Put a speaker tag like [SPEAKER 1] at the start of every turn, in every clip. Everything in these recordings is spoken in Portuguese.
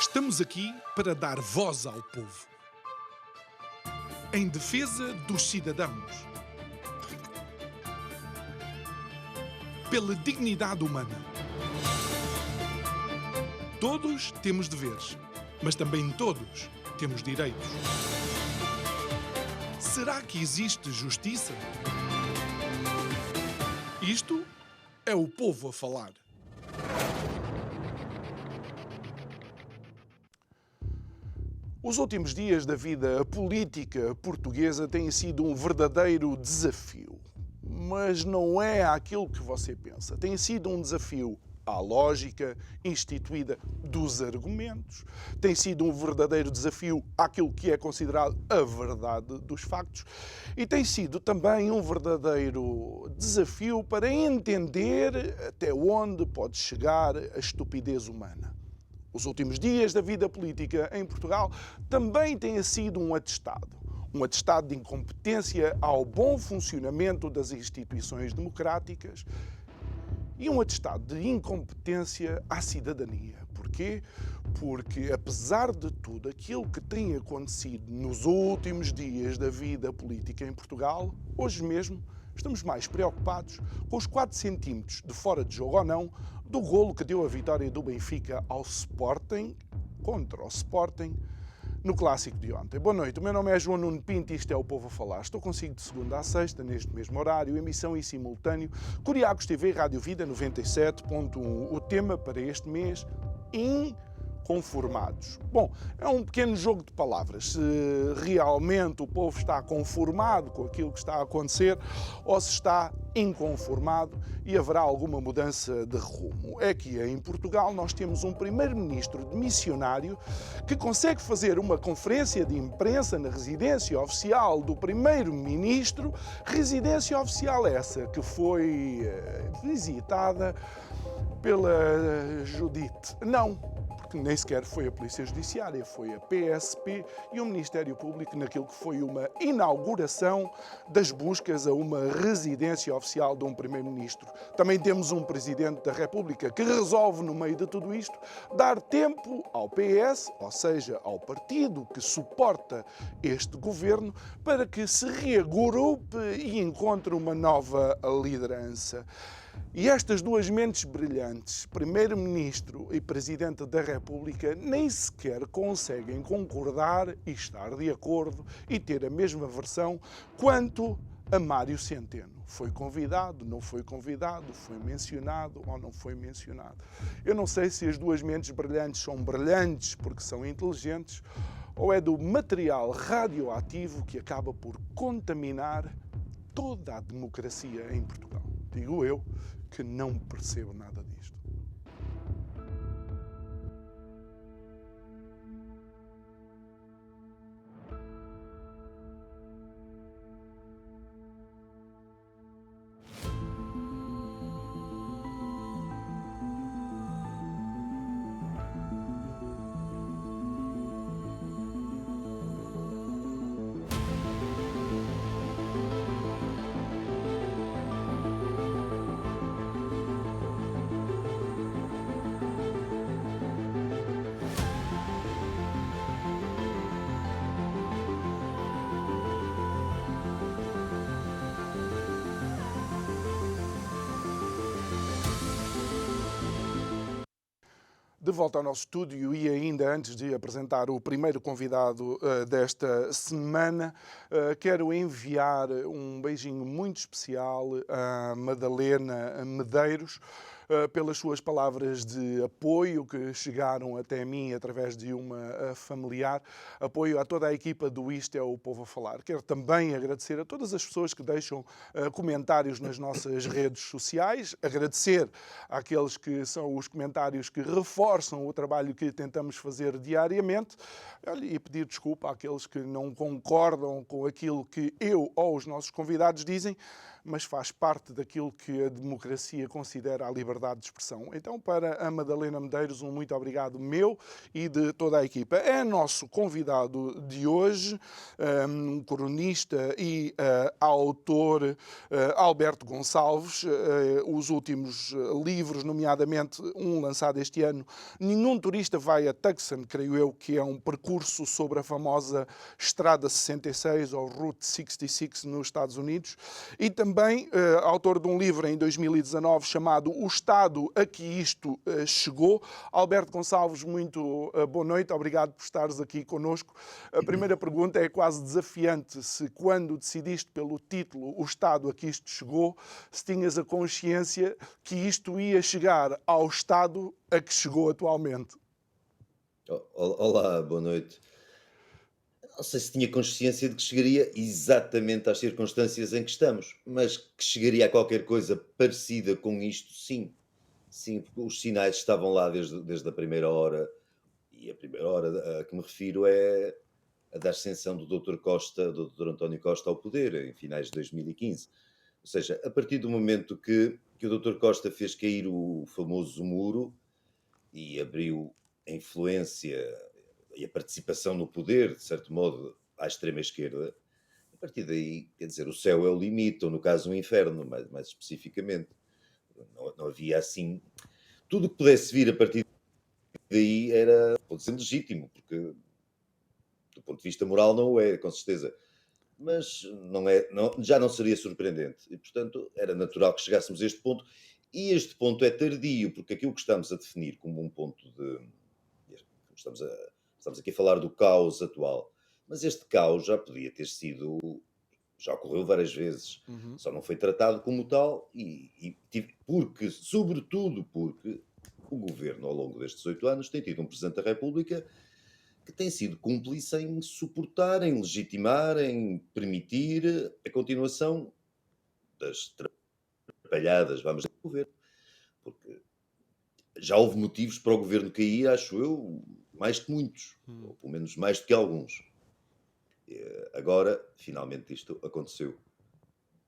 [SPEAKER 1] Estamos aqui para dar voz ao povo, em defesa dos cidadãos, pela dignidade humana. Todos temos deveres, mas também todos temos direitos. Será que existe justiça? Isto é o povo a falar. Os últimos dias da vida política portuguesa têm sido um verdadeiro desafio. Mas não é aquilo que você pensa. Tem sido um desafio à lógica instituída dos argumentos. Tem sido um verdadeiro desafio àquilo que é considerado a verdade dos factos. E tem sido também um verdadeiro desafio para entender até onde pode chegar a estupidez humana. Os últimos dias da vida política em Portugal também têm sido um atestado de incompetência ao bom funcionamento das instituições democráticas e um atestado de incompetência à cidadania. Porquê? Porque, apesar de tudo aquilo que tem acontecido nos últimos dias da vida política em Portugal, hoje mesmo estamos mais preocupados com os 4 centímetros de fora de jogo ou não do golo que deu a vitória do Benfica ao Sporting, contra o Sporting, no clássico de ontem. Boa noite, o meu nome é João Nuno Pinto e isto é o Povo a Falar. Estou consigo de segunda a sexta, neste mesmo horário, emissão em simultâneo, Curiacos TV Rádio Vida 97.1. O tema para este mês, inconformados. Bom, é um pequeno jogo de palavras. Se realmente o povo está conformado com aquilo que está a acontecer ou se está inconformado e haverá alguma mudança de rumo. É que em Portugal nós temos um primeiro-ministro demissionário que consegue fazer uma conferência de imprensa na residência oficial do primeiro-ministro, residência oficial essa que foi visitada pela Judite. Não, porque nem sequer foi a Polícia Judiciária, foi a PSP e o Ministério Público naquilo que foi uma inauguração das buscas a uma residência oficial de um Primeiro-Ministro. Também temos um Presidente da República que resolve, no meio de tudo isto, dar tempo ao PS, ou seja, ao partido que suporta este governo, para que se reagrupe e encontre uma nova liderança. E estas duas mentes brilhantes, Primeiro-Ministro e Presidente da República, nem sequer conseguem concordar e estar de acordo e ter a mesma versão quanto a Mário Centeno. Foi convidado, não foi convidado, foi mencionado ou não foi mencionado. Eu não sei se as duas mentes brilhantes são brilhantes porque são inteligentes ou é do material radioativo que acaba por contaminar toda a democracia em Portugal. Digo eu que não percebo nada disto. De volta ao nosso estúdio e ainda antes de apresentar o primeiro convidado desta semana, quero enviar um beijinho muito especial à Madalena Medeiros, pelas suas palavras de apoio que chegaram até mim através de uma familiar, apoio a toda a equipa do Isto é o Povo a Falar. Quero também agradecer a todas as pessoas que deixam comentários nas nossas redes sociais, agradecer àqueles que são os comentários que reforçam o trabalho que tentamos fazer diariamente e pedir desculpa àqueles que não concordam com aquilo que eu ou os nossos convidados dizem, mas faz parte daquilo que a democracia considera a liberdade de expressão. Então, para a Madalena Medeiros, um muito obrigado meu e de toda a equipa. É nosso convidado de hoje, um cronista e autor Alberto Gonçalves. Os últimos livros, nomeadamente um lançado este ano, Nenhum Turista Vai a Tucson, creio eu, que é um percurso sobre a famosa Estrada 66 ou Route 66 nos Estados Unidos, e também autor de um livro em 2019 chamado O Estado a que isto chegou. Alberto Gonçalves, muito boa noite, obrigado por estares aqui connosco. A primeira pergunta é quase desafiante: se quando decidiste pelo título O Estado a que isto chegou, se tinhas a consciência que isto ia chegar ao estado a que chegou atualmente?
[SPEAKER 2] Olá, boa noite. Não sei se tinha consciência de que chegaria exatamente às circunstâncias em que estamos, mas que chegaria a qualquer coisa parecida com isto, sim. Sim, porque os sinais estavam lá desde a primeira hora, e a primeira hora a que me refiro é a da ascensão do Dr. Costa, do Dr. António Costa ao poder, em finais de 2015. Ou seja, a partir do momento que o Dr. Costa fez cair o famoso muro e abriu a influência e a participação no poder, de certo modo, à extrema-esquerda, a partir daí, quer dizer, o céu é o limite, ou no caso o inferno, mais especificamente. Não havia assim. Tudo que pudesse vir a partir daí era, pode ser legítimo, porque do ponto de vista moral não o é, com certeza. Mas já não seria surpreendente. E, portanto, era natural que chegássemos a este ponto. E este ponto é tardio, porque aquilo que estamos a definir como um ponto de. Estamos aqui a falar do caos atual. Mas este caos já podia ter sido. Já ocorreu várias vezes.
[SPEAKER 1] Uhum.
[SPEAKER 2] Só não foi tratado como tal. Porque, sobretudo porque o governo, ao longo destes 8 anos, tem tido um Presidente da República que tem sido cúmplice em suportar, em legitimar, em permitir a continuação das atrapalhadas, vamos dizer, do governo. Porque já houve motivos para o governo cair, acho eu, mais que muitos, ou pelo menos mais do que alguns. Agora, finalmente, isto aconteceu.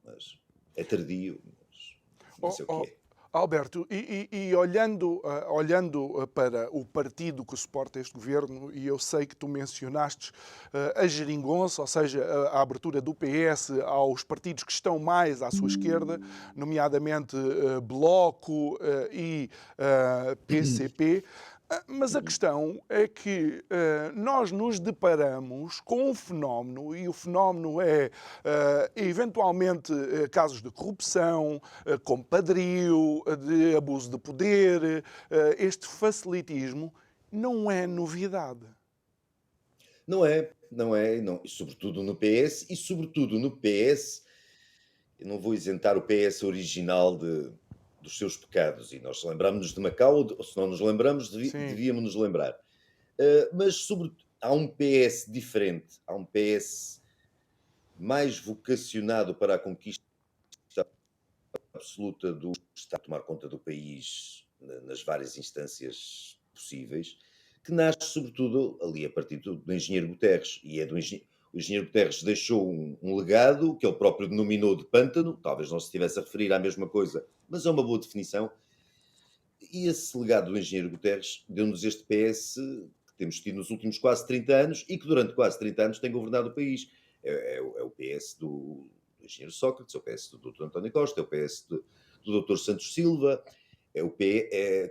[SPEAKER 2] Mas é tardio, mas
[SPEAKER 1] Oh,
[SPEAKER 2] isso é o que
[SPEAKER 1] oh,
[SPEAKER 2] é.
[SPEAKER 1] Alberto, e olhando para o partido que suporta este governo, e eu sei que tu mencionaste a geringonça, ou seja, a abertura do PS aos partidos que estão mais à sua esquerda, nomeadamente Bloco e PCP. Mas a questão é que nós nos deparamos com um fenómeno, e o fenómeno é eventualmente casos de corrupção, compadrio, de abuso de poder. Este facilitismo não é novidade.
[SPEAKER 2] Não, e sobretudo no PS, eu não vou isentar o PS original dos seus pecados, e nós lembramos-nos de Macau, ou se não nos lembramos,
[SPEAKER 1] Sim.
[SPEAKER 2] devíamos nos lembrar. Mas, sobretudo, há um PS diferente, há um PS mais vocacionado para a conquista absoluta do Estado, a tomar conta do país nas várias instâncias possíveis, que nasce sobretudo ali a partir do engenheiro Guterres, e é o engenheiro Guterres deixou um legado que ele próprio denominou de pântano, talvez não se estivesse a referir à mesma coisa, mas é uma boa definição, e esse legado do engenheiro Guterres deu-nos este PS que temos tido nos últimos quase 30 anos e que durante quase 30 anos tem governado o país. É o PS do engenheiro Sócrates, é o PS do Dr. António Costa, é o PS do Dr. Santos Silva,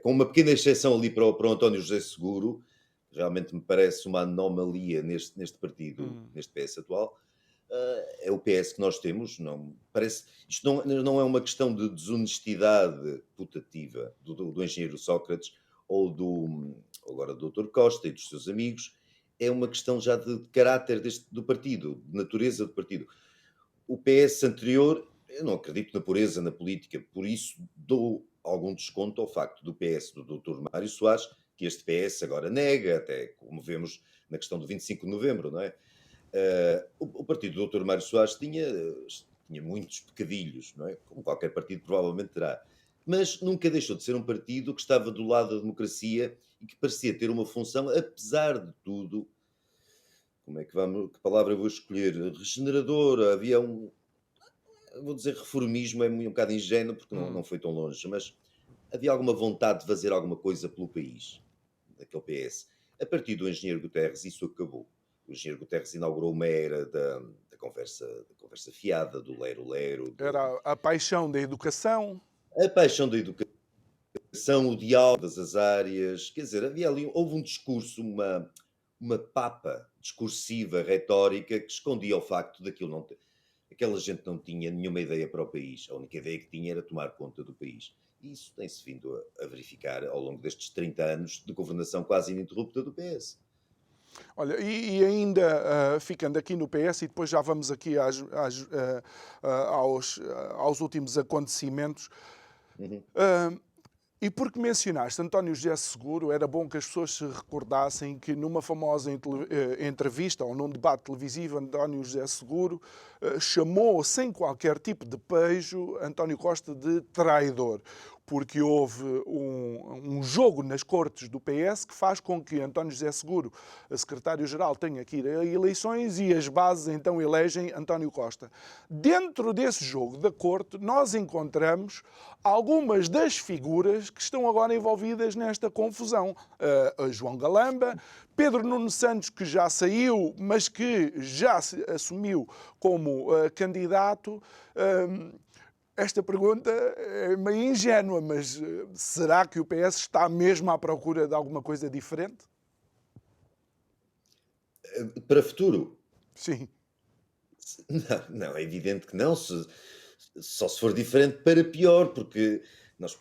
[SPEAKER 2] com uma pequena exceção ali para o António José Seguro, realmente me parece uma anomalia neste partido, neste PS atual. É o PS que nós temos. Isto não é uma questão de desonestidade putativa do engenheiro Sócrates ou agora do Dr. Costa e dos seus amigos. É uma questão já de caráter do partido, de natureza do partido. O PS anterior, eu não acredito na pureza na política, por isso dou algum desconto ao facto do PS do Dr. Mário Soares, que este PS agora nega, até como vemos na questão do 25 de novembro, não é? O partido do Dr. Mário Soares tinha muitos pecadilhos, não é? Como qualquer partido provavelmente terá. Mas nunca deixou de ser um partido que estava do lado da democracia e que parecia ter uma função, apesar de tudo, que palavra eu vou escolher? Regeneradora, havia vou dizer reformismo, é um bocado ingênuo, porque não
[SPEAKER 1] Hum.
[SPEAKER 2] foi tão longe, mas havia alguma vontade de fazer alguma coisa pelo país, daquele PS. A partir do engenheiro Guterres, isso acabou. O engenheiro Guterres inaugurou uma era da conversa fiada, do lero-lero,
[SPEAKER 1] Era a paixão da educação.
[SPEAKER 2] a paixão da educação, o diálogo das áreas. Quer dizer, havia ali, houve um discurso, uma papa discursiva, retórica, que escondia o facto daquilo não ter. Aquela gente não tinha nenhuma ideia para o país. A única ideia que tinha era tomar conta do país. E isso tem-se vindo a verificar ao longo destes 30 anos de governação quase ininterrupta do PS.
[SPEAKER 1] Olha, e ainda ficando aqui no PS, e depois já vamos aqui aos últimos acontecimentos.
[SPEAKER 2] Uhum.
[SPEAKER 1] Ah, E porque mencionaste António José Seguro, era bom que as pessoas se recordassem que numa famosa entrevista ou num debate televisivo, António José Seguro chamou, sem qualquer tipo de pejo, António Costa de traidor. Porque houve um jogo nas cortes do PS que faz com que António José Seguro, secretário-geral, tenha que ir a eleições e as bases então elegem António Costa. Dentro desse jogo da corte, nós encontramos algumas das figuras que estão agora envolvidas nesta confusão. A João Galamba, Pedro Nuno Santos, que já saiu, mas que já se assumiu como candidato. Esta pergunta é meio ingênua, mas será que o PS está mesmo à procura de alguma coisa diferente?
[SPEAKER 2] Para futuro,
[SPEAKER 1] Sim.
[SPEAKER 2] não, é evidente que não, só se for diferente para pior, porque nós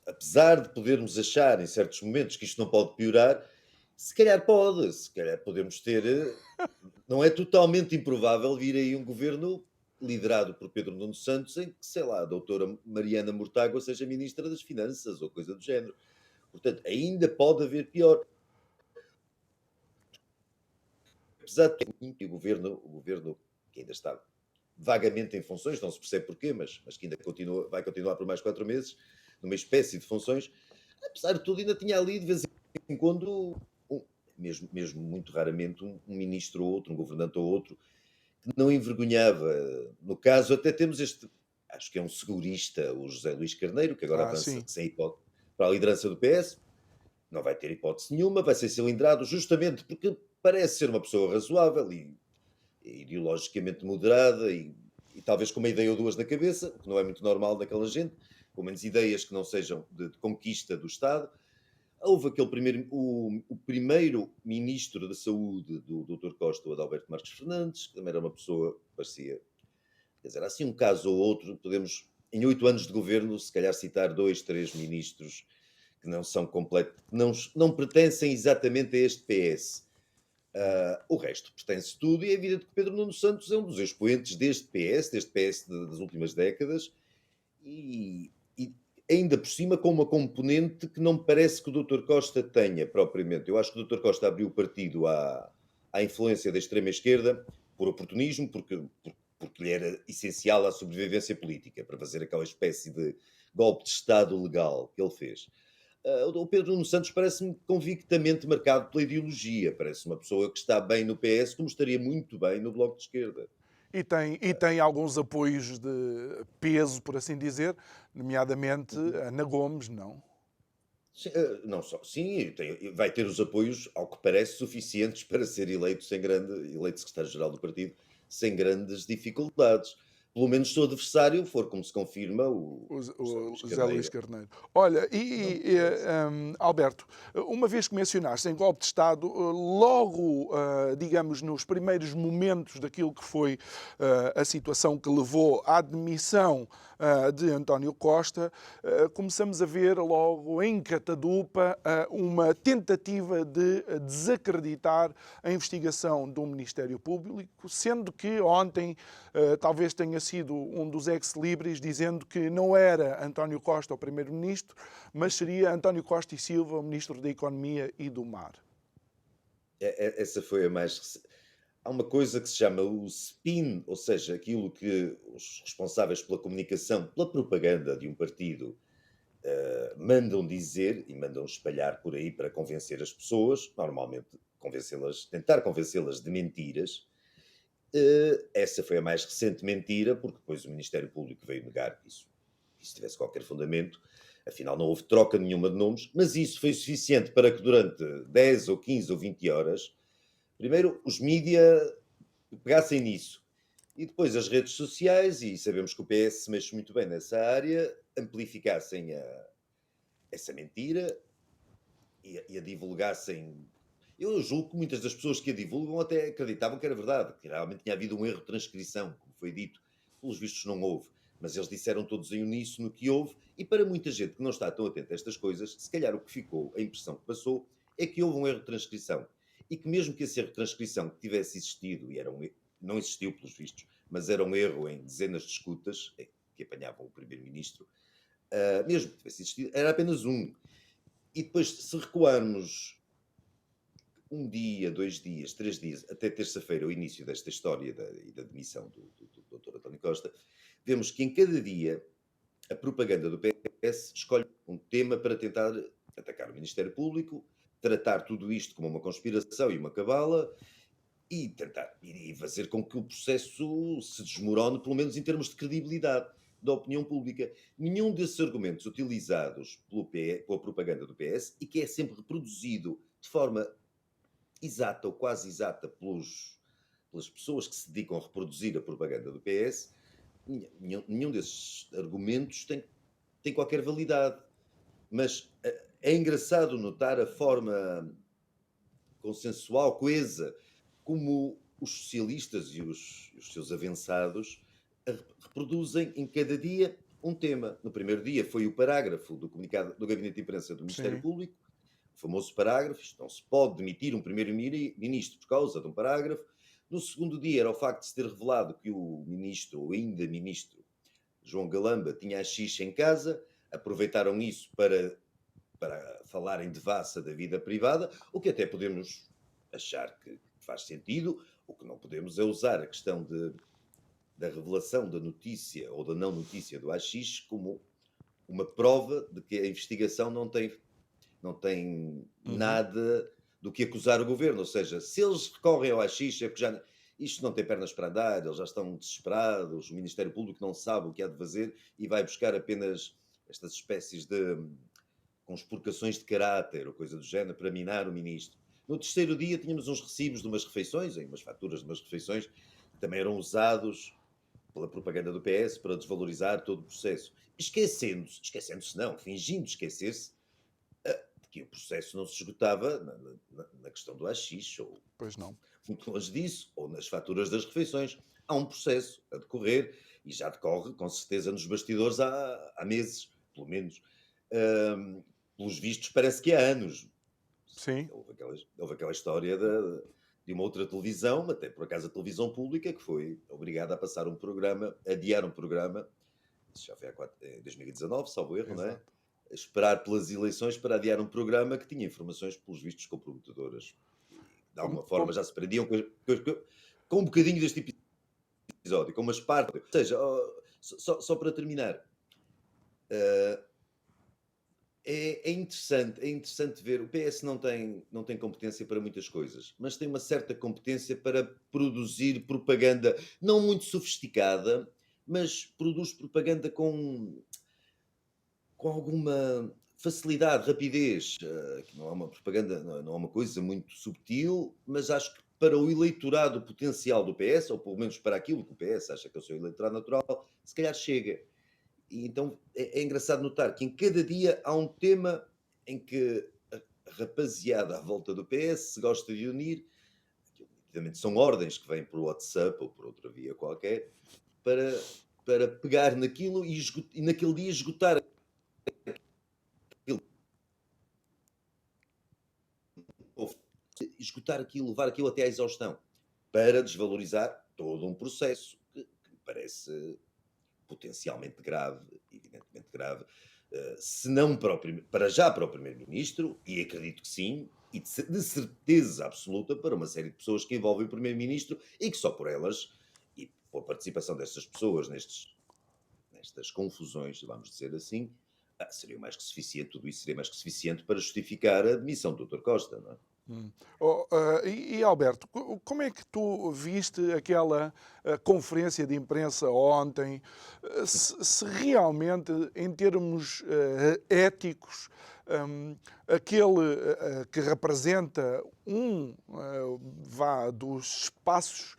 [SPEAKER 2] apesar de podermos achar em certos momentos que isto não pode piorar, se calhar podemos ter, não é totalmente improvável vir aí um governo liderado por Pedro Nuno Santos em que, sei lá, a doutora Mariana Mortágua seja Ministra das Finanças ou coisa do género. Portanto, ainda pode haver pior. Apesar de que o governo que ainda está vagamente em funções, não se percebe porquê, mas que ainda vai continuar por mais 4 meses, numa espécie de funções, apesar de tudo, ainda tinha ali de vez em quando, mesmo muito raramente, um ministro ou outro, um governante ou outro, que não envergonhava. No caso, até temos este, acho que é um segurista, o José Luís Carneiro, que agora
[SPEAKER 1] Ah,
[SPEAKER 2] avança
[SPEAKER 1] sim.
[SPEAKER 2] sem hipótese para a liderança do PS, não vai ter hipótese nenhuma, vai ser cilindrado justamente porque parece ser uma pessoa razoável e ideologicamente moderada e talvez com uma ideia ou duas na cabeça, o que não é muito normal daquela gente, pelo menos ideias que não sejam de conquista do Estado. Houve aquele o primeiro ministro da Saúde do Dr. Costa, o Adalberto Marques Fernandes, que também era uma pessoa, parecia, quer dizer, assim um caso ou outro, podemos, em 8 anos de governo, se calhar citar 2, 3 ministros que não são completos, não pertencem exatamente a este PS. O resto pertence tudo e é evidente que Pedro Nuno Santos é um dos expoentes deste PS das últimas décadas e ainda por cima com uma componente que não me parece que o Dr. Costa tenha propriamente. Eu acho que o Dr. Costa abriu o partido à influência da extrema-esquerda por oportunismo, porque lhe era essencial à sobrevivência política, para fazer aquela espécie de golpe de Estado legal que ele fez. O Pedro Nuno Santos parece-me convictamente marcado pela ideologia. Parece uma pessoa que está bem no PS, como estaria muito bem no Bloco de Esquerda.
[SPEAKER 1] E tem alguns apoios de peso, por assim dizer, nomeadamente
[SPEAKER 2] Uhum.
[SPEAKER 1] Ana Gomes, não?
[SPEAKER 2] Sim, não só, sim, vai ter os apoios, ao que parece, suficientes para ser eleito secretário-geral do partido, sem grandes dificuldades. Pelo menos se o adversário for, como se confirma, o José Luís
[SPEAKER 1] O José Luís
[SPEAKER 2] Carneiro.
[SPEAKER 1] Carneiro. Olha,
[SPEAKER 2] Não me parece.
[SPEAKER 1] Alberto, uma vez que mencionaste em golpe de Estado, logo, digamos, nos primeiros momentos daquilo que foi a situação que levou à demissão de António Costa, começamos a ver logo em catadupa uma tentativa de desacreditar a investigação do Ministério Público, sendo que ontem talvez tenha sido um dos ex-libris dizendo que não era António Costa o primeiro-ministro, mas seria António Costa e Silva o ministro da Economia e do Mar.
[SPEAKER 2] Essa foi a mais. Há uma coisa que se chama o spin, ou seja, aquilo que os responsáveis pela comunicação, pela propaganda de um partido mandam dizer e mandam espalhar por aí para convencer as pessoas, normalmente tentar convencê-las de mentiras, Essa foi a mais recente mentira, porque depois o Ministério Público veio negar que isso tivesse qualquer fundamento. Afinal, não houve troca nenhuma de nomes, mas isso foi suficiente para que durante 10 ou 15 ou 20 horas, primeiro os mídia pegassem nisso e depois as redes sociais, e sabemos que o PS se mexe muito bem nessa área, amplificassem essa mentira e a divulgassem. Eu julgo que muitas das pessoas que a divulgam até acreditavam que era verdade, que realmente tinha havido um erro de transcrição, como foi dito. Pelos vistos não houve, mas eles disseram todos em uníssono que houve, e para muita gente que não está tão atenta a estas coisas, se calhar o que ficou, a impressão que passou, é que houve um erro de transcrição. E que mesmo que esse erro de transcrição tivesse existido, e era um erro, não existiu pelos vistos, mas era um erro em dezenas de escutas, que apanhavam o primeiro-ministro, mesmo que tivesse existido, era apenas um. E depois, se recuarmos um dia, 2 dias, 3 dias, até terça-feira, o início desta história da demissão do Dr. António Costa, vemos que em cada dia a propaganda do PS escolhe um tema para tentar atacar o Ministério Público, tratar tudo isto como uma conspiração e uma cabala e tentar e fazer com que o processo se desmorone, pelo menos em termos de credibilidade da opinião pública. Nenhum desses argumentos utilizados pela propaganda do PS e que é sempre reproduzido de forma exata ou quase exata pelas pessoas que se dedicam a reproduzir a propaganda do PS, nenhum desses argumentos tem qualquer validade. Mas é engraçado notar a forma consensual, coesa, como os socialistas e os seus avançados reproduzem em cada dia um tema. No primeiro dia foi o parágrafo do comunicado do Gabinete de Imprensa do Ministério
[SPEAKER 1] Sim.
[SPEAKER 2] Público, o famoso parágrafo, isto não se pode demitir um primeiro-ministro por causa de um parágrafo. No segundo dia era o facto de se ter revelado que o ministro, ou ainda ministro, João Galamba, tinha a xixa em casa, aproveitaram isso para falar em devassa da vida privada, o que até podemos achar que faz sentido. O que não podemos é usar a questão da revelação da notícia ou da não notícia do AX como uma prova de que a investigação não tem
[SPEAKER 1] Uhum.
[SPEAKER 2] nada do que acusar o governo. Ou seja, se eles recorrem ao AX é porque isto não tem pernas para andar, eles já estão desesperados, o Ministério Público não sabe o que há de fazer e vai buscar apenas estas espécies de conspurcações de caráter ou coisa do género para minar o ministro. No terceiro dia tínhamos uns recibos de umas refeições, umas faturas de umas refeições, que também eram usados pela propaganda do PS para desvalorizar todo o processo. Esquecendo-se não, fingindo esquecer-se de que o processo não se esgotava na questão do AX, ou
[SPEAKER 1] Pois não.
[SPEAKER 2] muito longe disso, ou nas faturas das refeições. Há um processo a decorrer e já decorre, com certeza, nos bastidores há meses, pelo menos. Pelos vistos, parece que há anos.
[SPEAKER 1] Sim.
[SPEAKER 2] Houve aquela história de uma outra televisão, até por acaso a televisão pública, que foi obrigada a passar um programa, adiar um programa, isso já foi em 2019, salvo erro, não é?
[SPEAKER 1] Exato.
[SPEAKER 2] A esperar pelas eleições para adiar um programa que tinha informações, pelos vistos, comprometedoras. E, de
[SPEAKER 1] Como,
[SPEAKER 2] alguma forma,
[SPEAKER 1] como-
[SPEAKER 2] já se prendiam com um bocadinho deste episódio, com umas partes. Ou seja, só para terminar, uh, é interessante ver. O PS não tem competência para muitas coisas, mas tem uma certa competência para produzir propaganda não muito sofisticada, mas produz propaganda com alguma facilidade, rapidez. Que não é uma propaganda, não é uma coisa muito subtil, mas acho que para o eleitorado potencial do PS, ou pelo menos para aquilo que o PS acha que é o seu eleitorado natural, se calhar chega. E então é engraçado notar que em cada dia há um tema em que a rapaziada à volta do PS se gosta de unir. Evidentemente são ordens que vêm por WhatsApp ou por outra via qualquer para pegar naquilo e naquele dia esgotar aquilo, ou esgotar aquilo, levar aquilo até à exaustão, para desvalorizar todo um processo que me parece potencialmente grave, evidentemente grave, se não para já para o Primeiro-Ministro, e acredito que sim, e de certeza absoluta para uma série de pessoas que envolvem o Primeiro-Ministro e que só por elas, e pela participação dessas pessoas nestas confusões, vamos dizer assim, seria mais que suficiente, tudo isso seria mais que suficiente para justificar a demissão do Dr. Costa, não é?
[SPEAKER 1] Hum. Alberto, como é que tu viste aquela conferência de imprensa ontem? Se realmente, em termos éticos, aquele que representa dos espaços,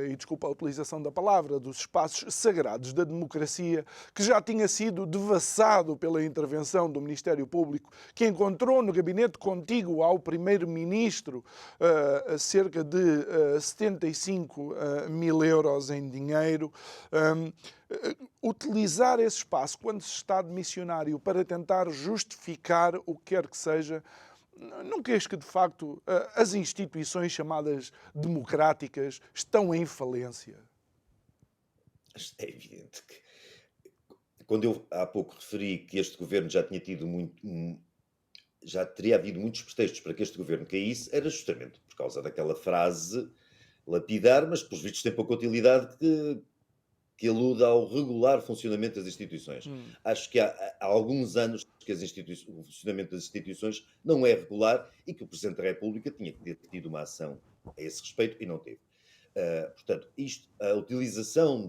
[SPEAKER 1] e desculpa a utilização da palavra, dos espaços sagrados da democracia, que já tinha sido devassado pela intervenção do Ministério Público, que encontrou no gabinete contíguo ao Primeiro-Ministro cerca de 75 mil euros em dinheiro. Utilizar esse espaço quando se está de missionário para tentar justificar o que quer que seja, não queres que, de facto, as instituições chamadas democráticas estão em falência?
[SPEAKER 2] É evidente que, quando eu há pouco referi que este governo já tinha tido já teria havido muitos pretextos para que este governo caísse, era justamente por causa daquela frase lapidar, mas pelos vistos tem pouca utilidade, que aluda ao regular funcionamento das instituições.
[SPEAKER 1] Hum.
[SPEAKER 2] Acho que há alguns anos que o funcionamento das instituições não é regular e que o Presidente da República tinha que ter tido uma ação a esse respeito e não teve. Portanto, a utilização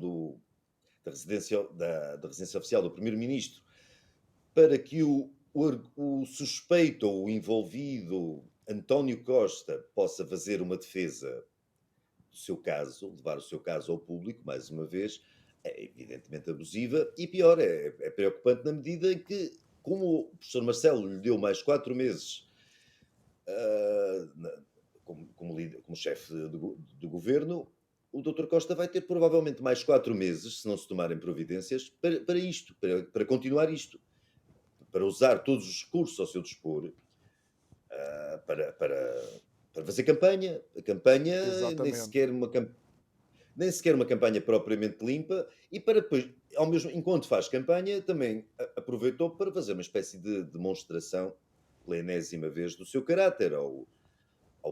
[SPEAKER 2] da residência oficial do Primeiro-Ministro para que o suspeito ou o envolvido António Costa possa fazer uma defesa do seu caso, levar o seu caso ao público, mais uma vez, é evidentemente abusiva e pior, é preocupante na medida em que, como o professor Marcelo lhe deu mais 4 meses como chefe do governo, o Dr. Costa vai ter provavelmente mais 4 meses, se não se tomarem providências, para isto, para continuar isto, para usar todos os recursos ao seu dispor, para fazer campanha. A campanha
[SPEAKER 1] Exatamente.
[SPEAKER 2] nem sequer uma campanha propriamente limpa, e para depois, enquanto faz campanha, também aproveitou para fazer uma espécie de demonstração, pela enésima vez, do seu caráter, ao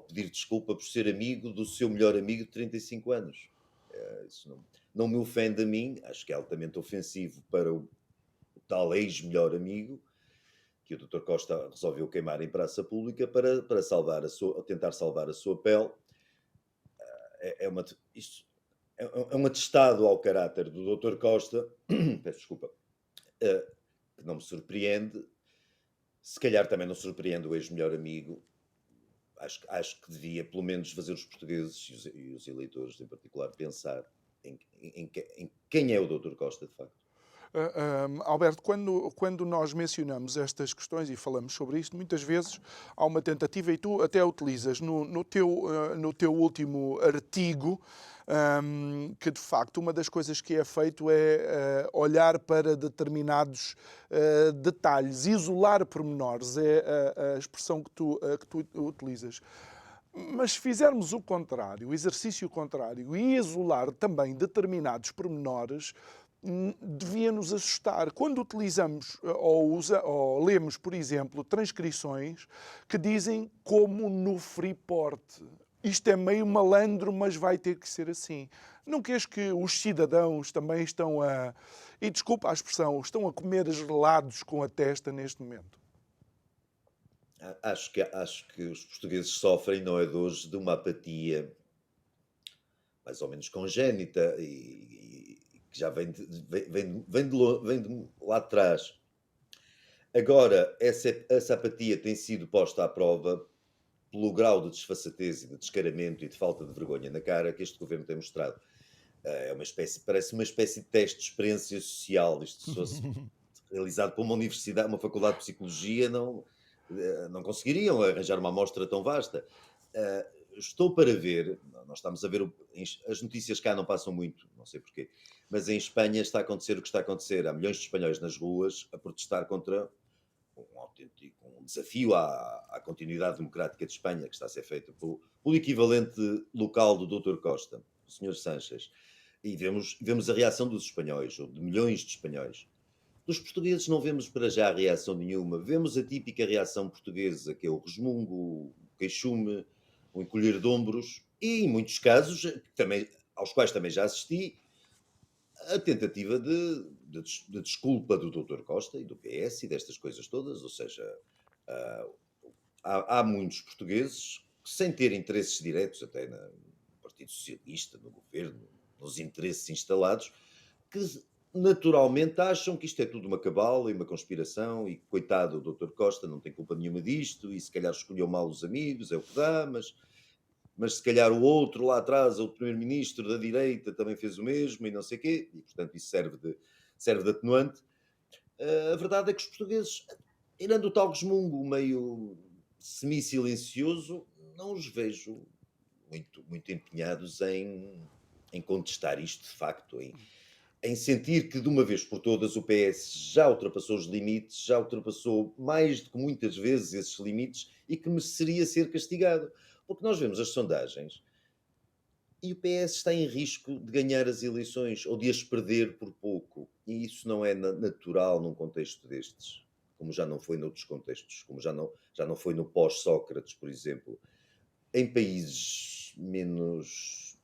[SPEAKER 2] pedir desculpa por ser amigo do seu melhor amigo de 35 anos. Isso não me ofende a mim, acho que é altamente ofensivo para o tal ex-melhor amigo, que o Dr. Costa resolveu queimar em praça pública para tentar salvar a sua pele. Isto é um atestado ao caráter do Dr. Costa, peço desculpa, que não me surpreende. Se calhar também não surpreende o ex-melhor amigo. Acho que devia, pelo menos, fazer os portugueses e os eleitores, em particular, pensar em quem é o Dr. Costa, de facto.
[SPEAKER 1] Alberto, quando nós mencionamos estas questões e falamos sobre isto, muitas vezes há uma tentativa, e tu até utilizas no teu último artigo, que de facto uma das coisas que é feito é olhar para determinados detalhes, isolar pormenores, é a expressão que tu utilizas. Mas se fizermos o contrário, o exercício contrário, e isolar também determinados pormenores, devia nos assustar. Quando utilizamos ou lemos, por exemplo, transcrições que dizem como no Freeport. Isto é meio malandro, mas vai ter que ser assim. Não queres que os cidadãos também estão e desculpa a expressão, estão a comer gelados com a testa neste momento?
[SPEAKER 2] Acho que os portugueses sofrem, não é de hoje, de uma apatia mais ou menos congénita e que já vem de lá atrás. Agora, essa apatia tem sido posta à prova pelo grau de desfaçatez e de descaramento e de falta de vergonha na cara que este governo tem mostrado. Parece uma espécie de teste de experiência social. Isto, se fosse realizado por uma universidade, uma faculdade de psicologia, não conseguiriam arranjar uma amostra tão vasta. Estou para ver, nós estamos a ver, as notícias cá não passam muito, não sei porquê, mas em Espanha está a acontecer o que está a acontecer. Há milhões de espanhóis nas ruas a protestar contra um desafio à continuidade democrática de Espanha, que está a ser feito pelo equivalente local do Dr. Costa, o Sr. Sánchez. E vemos a reação dos espanhóis, ou de milhões de espanhóis. Dos portugueses não vemos para já reação nenhuma. Vemos a típica reação portuguesa, que é o resmungo, o queixume, o encolher de ombros, e em muitos casos, aos quais também já assisti, a tentativa de desculpa do Dr. Costa e do PS e destas coisas todas. Ou seja, há muitos portugueses sem ter interesses diretos, até no Partido Socialista, no governo, nos interesses instalados, que naturalmente acham que isto é tudo uma cabala e uma conspiração e que, coitado, o Dr. Costa não tem culpa nenhuma disto e se calhar escolheu mal os amigos, é o que dá, mas se calhar o outro lá atrás, o primeiro-ministro da direita também fez o mesmo e não sei o quê, e portanto isso serve de atenuante. A verdade é que os portugueses, tirando o tal resmungo meio semi-silencioso, não os vejo muito empenhados em contestar isto de facto, em sentir que de uma vez por todas o PS já ultrapassou os limites, já ultrapassou mais do que muitas vezes esses limites e que mereceria ser castigado. Porque nós vemos as sondagens e o PS está em risco de ganhar as eleições ou de as perder por pouco. E isso não é natural num contexto destes, como já não foi noutros contextos, como já não foi no pós-Sócrates, por exemplo. Em países menos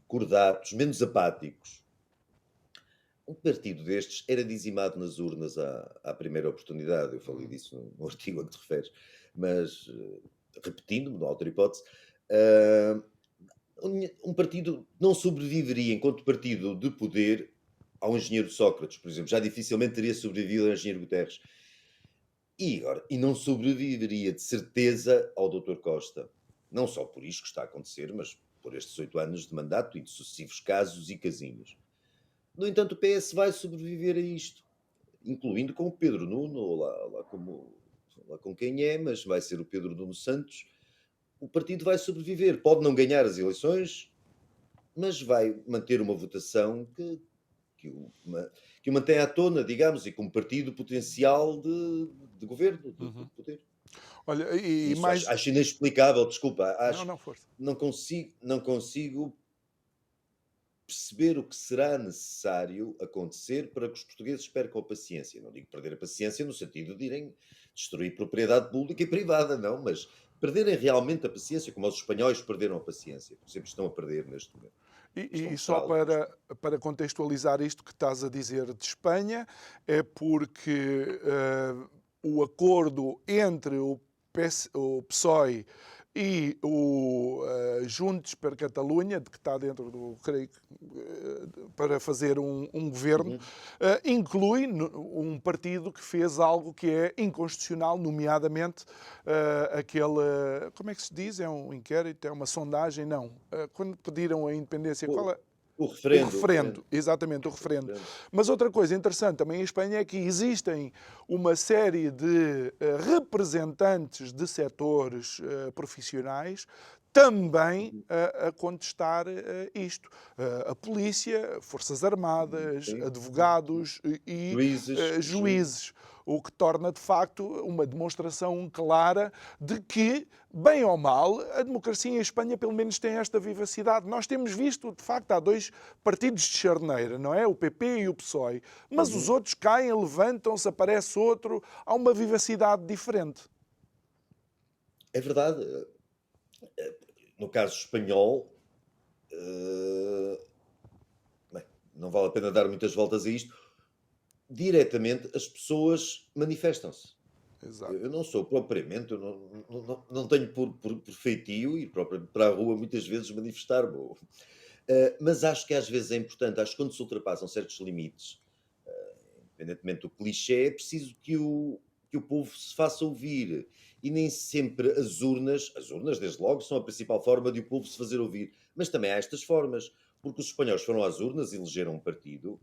[SPEAKER 2] cordatos, menos apáticos, um partido destes era dizimado nas urnas à primeira oportunidade. Eu falei
[SPEAKER 1] Uhum.
[SPEAKER 2] disso no artigo a que te referes, mas repetindo-me, não há outra hipótese, ah, um partido não sobreviveria enquanto partido de poder ao engenheiro Sócrates, por exemplo. Já dificilmente teria sobrevivido ao engenheiro Guterres. E não sobreviveria de certeza ao Dr. Costa. Não só por isto que está a acontecer, mas por estes 8 anos de mandato e de sucessivos casos e casinhos. No entanto, o PS vai sobreviver a isto, incluindo com o Pedro Nuno, ou lá com quem é, mas vai ser o Pedro Nuno Santos. O partido vai sobreviver. Pode não ganhar as eleições, mas vai manter uma votação que o, ma- que o mantém à tona, digamos, e com partido potencial de governo, de
[SPEAKER 1] Uhum.
[SPEAKER 2] poder.
[SPEAKER 1] Olha,
[SPEAKER 2] E
[SPEAKER 1] e
[SPEAKER 2] isso acho,
[SPEAKER 1] mais.
[SPEAKER 2] acho inexplicável, desculpa,
[SPEAKER 1] Não, não, força.
[SPEAKER 2] não consigo perceber o que será necessário acontecer para que os portugueses percam a paciência. Não digo perder a paciência no sentido de irem destruir propriedade pública e privada, não, mas perderem realmente a paciência, como os espanhóis perderam a paciência, por exemplo, estão a perder neste momento. Estão a
[SPEAKER 1] E só
[SPEAKER 2] mostrá-lo neste momento.
[SPEAKER 1] para contextualizar isto que estás a dizer de Espanha, é porque o acordo entre o PSOE e o Juntos per Catalunha, de que está dentro do, creio que, para fazer um governo,
[SPEAKER 2] Uhum.
[SPEAKER 1] inclui um partido que fez algo que é inconstitucional, nomeadamente aquele, como é que se diz? É um inquérito, é uma sondagem? Não. Quando pediram a independência,
[SPEAKER 2] O,
[SPEAKER 1] qual é?
[SPEAKER 2] o
[SPEAKER 1] O
[SPEAKER 2] referendo, o
[SPEAKER 1] referendo,
[SPEAKER 2] referendo,
[SPEAKER 1] exatamente, o
[SPEAKER 2] o
[SPEAKER 1] referendo.
[SPEAKER 2] referendo.
[SPEAKER 1] Mas outra coisa interessante também em Espanha é que existem uma série de representantes de setores profissionais também
[SPEAKER 2] Uhum.
[SPEAKER 1] a contestar isto. A polícia, forças armadas,
[SPEAKER 2] Sim, sim, sim.
[SPEAKER 1] advogados e
[SPEAKER 2] Juízes.
[SPEAKER 1] juízes, o que torna de facto uma demonstração clara de que, bem ou mal, a democracia em Espanha pelo menos tem esta vivacidade. Nós temos visto, de facto, há dois partidos de charneira, não é? O PP e o PSOE, mas os
[SPEAKER 2] Uhum.
[SPEAKER 1] outros caem, levantam-se, aparece outro, há uma vivacidade diferente.
[SPEAKER 2] É verdade. No caso espanhol, eh, bem, não vale a pena dar muitas voltas a isto. Diretamente, as pessoas manifestam-se. Eu
[SPEAKER 1] Exato.
[SPEAKER 2] não sou propriamente, eu não tenho por feitio ir para a rua muitas vezes manifestar-me. Mas acho que às vezes é importante, acho que quando se ultrapassam certos limites, independentemente do clichê, é preciso que o povo se faça ouvir. E nem sempre as urnas, desde logo, são a principal forma de o povo se fazer ouvir. Mas também há estas formas, porque os espanhóis foram às urnas e elegeram um partido,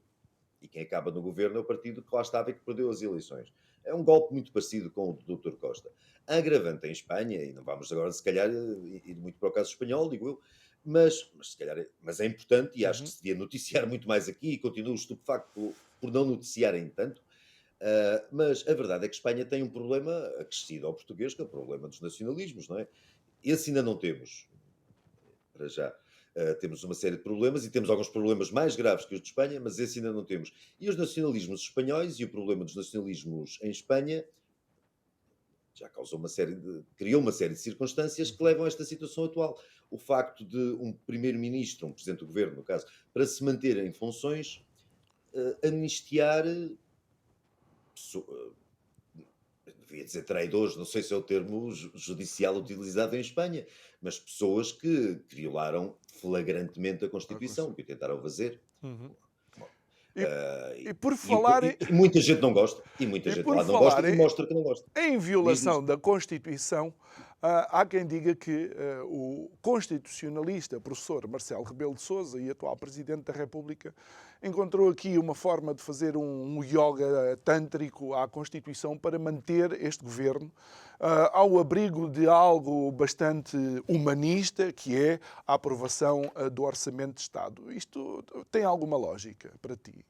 [SPEAKER 2] e quem acaba no governo é o partido que lá estava e que perdeu as eleições. É um golpe muito parecido com o do Dr. Costa. A agravante em Espanha, e não vamos agora, se calhar, ir muito para o caso espanhol, digo eu, mas se calhar, mas é importante e acho que
[SPEAKER 1] Uhum.
[SPEAKER 2] se devia noticiar muito mais aqui e continuo estupefacto por não noticiarem tanto. Mas a verdade é que Espanha tem um problema acrescido ao português, que é o problema dos nacionalismos, não é? Esse ainda não temos, para já. Temos uma série de problemas e temos alguns problemas mais graves que os de Espanha, mas esse ainda não temos. E os nacionalismos espanhóis e o problema dos nacionalismos em Espanha já criou uma série de circunstâncias que
[SPEAKER 1] Uhum.
[SPEAKER 2] levam a esta situação atual. O facto de um primeiro-ministro, um presidente do governo, no caso, para se manter em funções, amnistiar ia dizer traidores, não sei se é o termo judicial utilizado em Espanha, mas pessoas que violaram flagrantemente a
[SPEAKER 1] Ah,
[SPEAKER 2] Constituição, que o tentaram fazer.
[SPEAKER 1] Uhum.
[SPEAKER 2] Bom,
[SPEAKER 1] E,
[SPEAKER 2] ah,
[SPEAKER 1] e por
[SPEAKER 2] e, o
[SPEAKER 1] falar em,
[SPEAKER 2] e muita gente não gosta, e muita
[SPEAKER 1] e
[SPEAKER 2] gente
[SPEAKER 1] por
[SPEAKER 2] lá não
[SPEAKER 1] falar
[SPEAKER 2] gosta e
[SPEAKER 1] em,
[SPEAKER 2] mostra que não gosta.
[SPEAKER 1] em
[SPEAKER 2] Diz, diz.
[SPEAKER 1] violação da Constituição, há quem diga que o constitucionalista professor Marcelo Rebelo de Sousa e atual Presidente da República encontrou aqui uma forma de fazer um yoga tântrico à Constituição para manter este governo ao abrigo de algo bastante humanista, que é a aprovação do Orçamento de Estado. Isto tem alguma lógica para ti?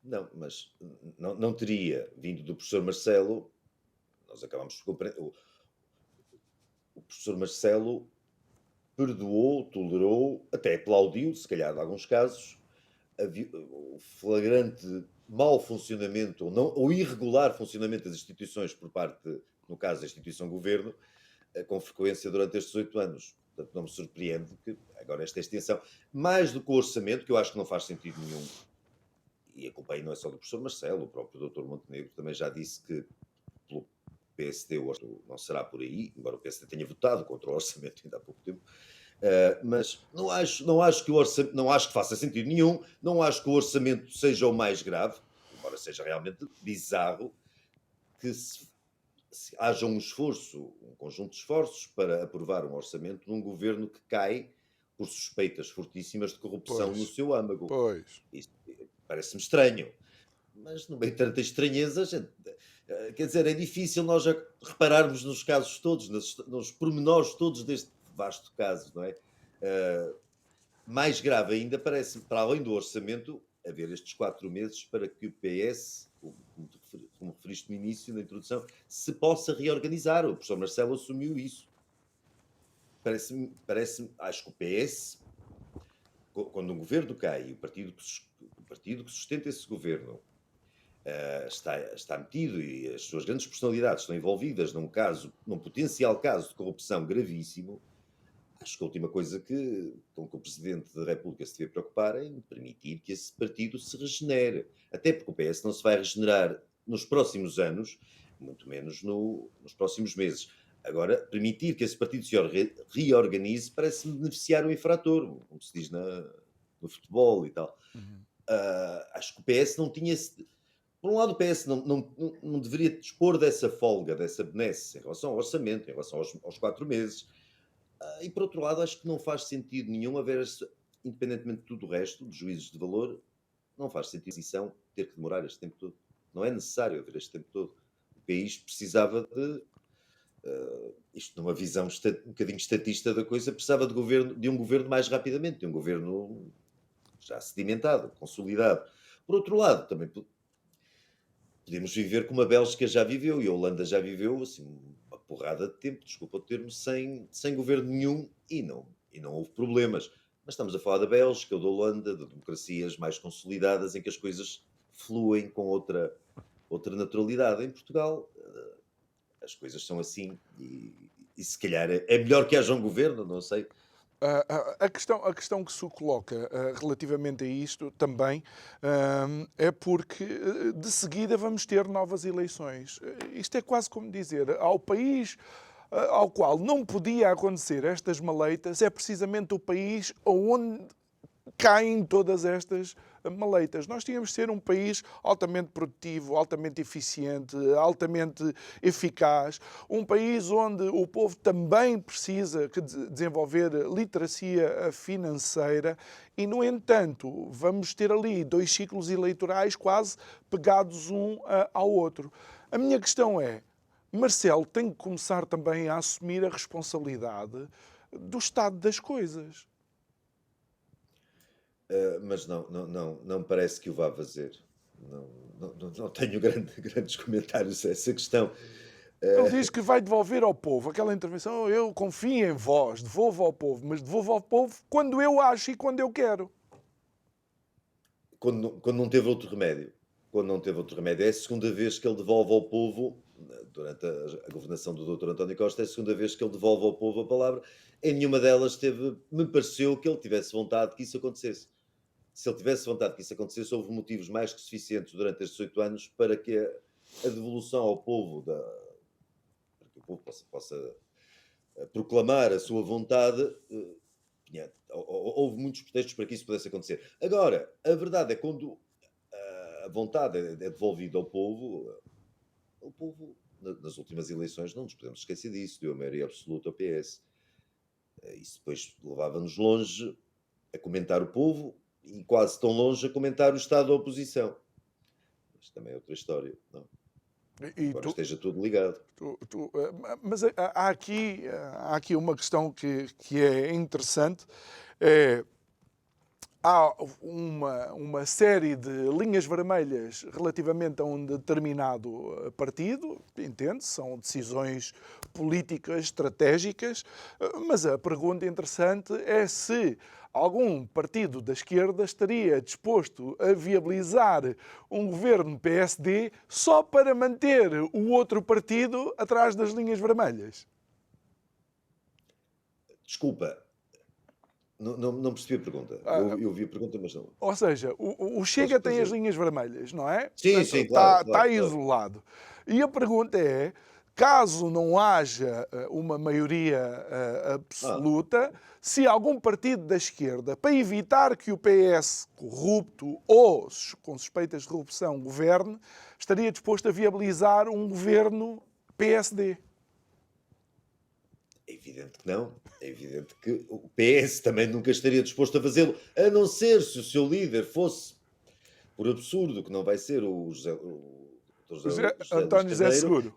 [SPEAKER 2] Não, mas não teria vindo do professor Marcelo, nós acabamos por compreender. O professor Marcelo perdoou, tolerou, até aplaudiu, se calhar, em alguns casos, o flagrante mau funcionamento ou, não, ou irregular funcionamento das instituições por parte, no caso da instituição governo, com frequência durante estes 8 anos. Portanto, não me surpreende que agora esta extensão, mais do que o orçamento, que eu acho que não faz sentido nenhum, e a culpa aí não é só do professor Marcelo, o próprio doutor Montenegro também já disse que pelo PSD o orçamento não será por aí, embora o PSD tenha votado contra o orçamento ainda há pouco tempo. Mas não acho que o orçamento, não acho que faça sentido nenhum, não acho que o orçamento seja o mais grave, embora seja realmente bizarro que se haja um esforço, um conjunto de esforços para aprovar um orçamento num governo que cai por suspeitas fortíssimas de corrupção no
[SPEAKER 1] Pois,
[SPEAKER 2] seu âmago.
[SPEAKER 1] pois.
[SPEAKER 2] Isso parece-me estranho, mas no meio de tanta estranheza, quer dizer, é difícil nós repararmos nos casos todos, nos pormenores todos deste vasto caso, não é? Uh, Mais grave ainda parece, para além do orçamento, haver estes 4 meses para que o PS, como referiste no início, na introdução, se possa reorganizar. O professor Marcelo assumiu isso. Acho que o PS, quando um governo cai e o partido que sustenta esse governo está metido e as suas grandes personalidades estão envolvidas num potencial caso de corrupção gravíssimo, acho que a última coisa com que o Presidente da República se deve preocupar é em permitir que esse partido se regenere. Até porque o PS não se vai regenerar nos próximos anos, muito menos nos próximos meses. Agora, permitir que esse partido se reorganize parece-me beneficiar o infrator, como se diz no futebol e tal.
[SPEAKER 1] Uhum.
[SPEAKER 2] Acho que o PS não tinha. Por um lado, o PS não deveria dispor dessa folga, dessa benesse em relação ao orçamento, em relação aos 4 meses. E por outro lado, acho que não faz sentido nenhum haver, independentemente de tudo o resto, dos juízos de valor, não faz sentido a decisão ter que demorar este tempo todo. Não é necessário haver este tempo todo. O país precisava isto numa visão um bocadinho estatista da coisa, precisava de um governo mais rapidamente, de um governo já sedimentado, consolidado. Por outro lado, também podemos viver como a Bélgica já viveu e a Holanda já viveu, assim, uma porrada de tempo, desculpa o termo, sem governo nenhum e não houve problemas. Mas estamos a falar da Bélgica ou da Holanda, de democracias mais consolidadas em que as coisas fluem com outra naturalidade. Em Portugal, as coisas são assim e se calhar é melhor que haja um governo, não sei.
[SPEAKER 1] A questão que se coloca relativamente a isto também é porque de seguida vamos ter novas eleições. Isto é quase como dizer ao país ao qual não podia acontecer estas maleitas, é precisamente o país onde caem todas estas maleitas. Nós tínhamos de ser um país altamente produtivo, altamente eficiente, altamente eficaz, um país onde o povo também precisa desenvolver literacia financeira e, no entanto, vamos ter ali 2 ciclos eleitorais quase pegados um ao outro. A minha questão é, Marcelo tem que começar também a assumir a responsabilidade do estado das coisas.
[SPEAKER 2] Mas não me parece que o vá fazer. Não tenho grandes comentários a essa questão.
[SPEAKER 1] Ele diz
[SPEAKER 2] Uh,
[SPEAKER 1] que vai devolver ao povo aquela intervenção. Eu confio em vós, devolvo ao povo, mas devolvo ao povo quando eu acho e quando eu quero.
[SPEAKER 2] quando não teve outro remédio. Quando não teve outro remédio. É a segunda vez que ele devolve ao povo, durante a governação do Dr. António Costa, é a segunda vez que ele devolve ao povo a palavra. Em nenhuma delas me pareceu que ele tivesse vontade que isso acontecesse. Se ele tivesse vontade que isso acontecesse, houve motivos mais que suficientes durante estes 8 anos para que a devolução ao povo para que o povo possa proclamar a sua vontade, houve muitos pretextos para que isso pudesse acontecer. Agora, a verdade é que quando a vontade é devolvida ao povo, o povo, nas últimas eleições, não nos podemos esquecer disso, deu a maioria absoluta ao PS. Isso depois levava-nos longe a comentar o povo e quase tão longe a comentar o estado da oposição. Mas também é outra história, não?
[SPEAKER 1] E
[SPEAKER 2] Embora
[SPEAKER 1] tu,
[SPEAKER 2] esteja tudo ligado.
[SPEAKER 1] mas há aqui uma questão que é interessante. É, há uma série de linhas vermelhas relativamente a um determinado partido, entende? São decisões políticas, estratégicas, mas a pergunta interessante é se algum partido da esquerda estaria disposto a viabilizar um governo PSD só para manter o outro partido atrás das linhas vermelhas.
[SPEAKER 2] Desculpa, não percebi a pergunta.
[SPEAKER 1] Ah,
[SPEAKER 2] Eu vi a pergunta, mas não.
[SPEAKER 1] Ou seja, o
[SPEAKER 2] Posso
[SPEAKER 1] Chega tem as
[SPEAKER 2] fazer?
[SPEAKER 1] linhas vermelhas, não é?
[SPEAKER 2] Sim,
[SPEAKER 1] Portanto,
[SPEAKER 2] sim, claro,
[SPEAKER 1] está
[SPEAKER 2] claro, claro.
[SPEAKER 1] isolado. E a pergunta é, caso não haja uma maioria
[SPEAKER 2] Ah,
[SPEAKER 1] absoluta, se algum partido da esquerda, para evitar que o PS corrupto ou com suspeitas de corrupção governe, estaria disposto a viabilizar um governo PSD.
[SPEAKER 2] é evidente que não. É evidente que o PS também nunca estaria disposto a fazê-lo, a não ser se o seu líder fosse, por absurdo, que não vai ser o José Luís
[SPEAKER 1] António José
[SPEAKER 2] Carneiro,
[SPEAKER 1] Seguro.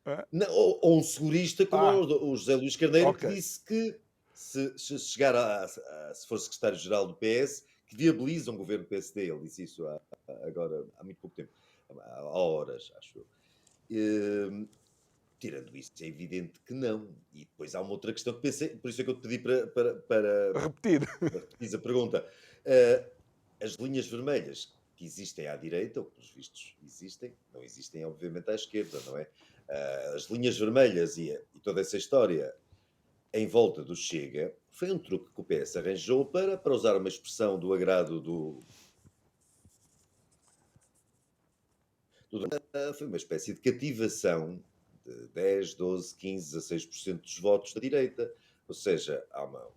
[SPEAKER 1] É?
[SPEAKER 2] não, ou um segurista como
[SPEAKER 1] Ah,
[SPEAKER 2] o José Luís Carneiro, que
[SPEAKER 1] ok.
[SPEAKER 2] disse que se chegar se for secretário-geral do PS, que viabiliza um governo PSD. Ele disse isso agora, há muito pouco tempo, há horas, acho eu. Tirando isso, é evidente que não. E depois há uma outra questão que pensei, por isso é que eu te pedi para
[SPEAKER 1] Repetir.
[SPEAKER 2] repetir a pergunta. Uh, as linhas vermelhas que existem à direita, ou pelos vistos existem, não existem obviamente à esquerda, não é? As linhas vermelhas e toda essa história em volta do Chega foi um truque que o PS arranjou para usar uma expressão do agrado foi uma espécie de cativação de 10, 12, 15, 16% dos votos da direita. Ou seja, há uma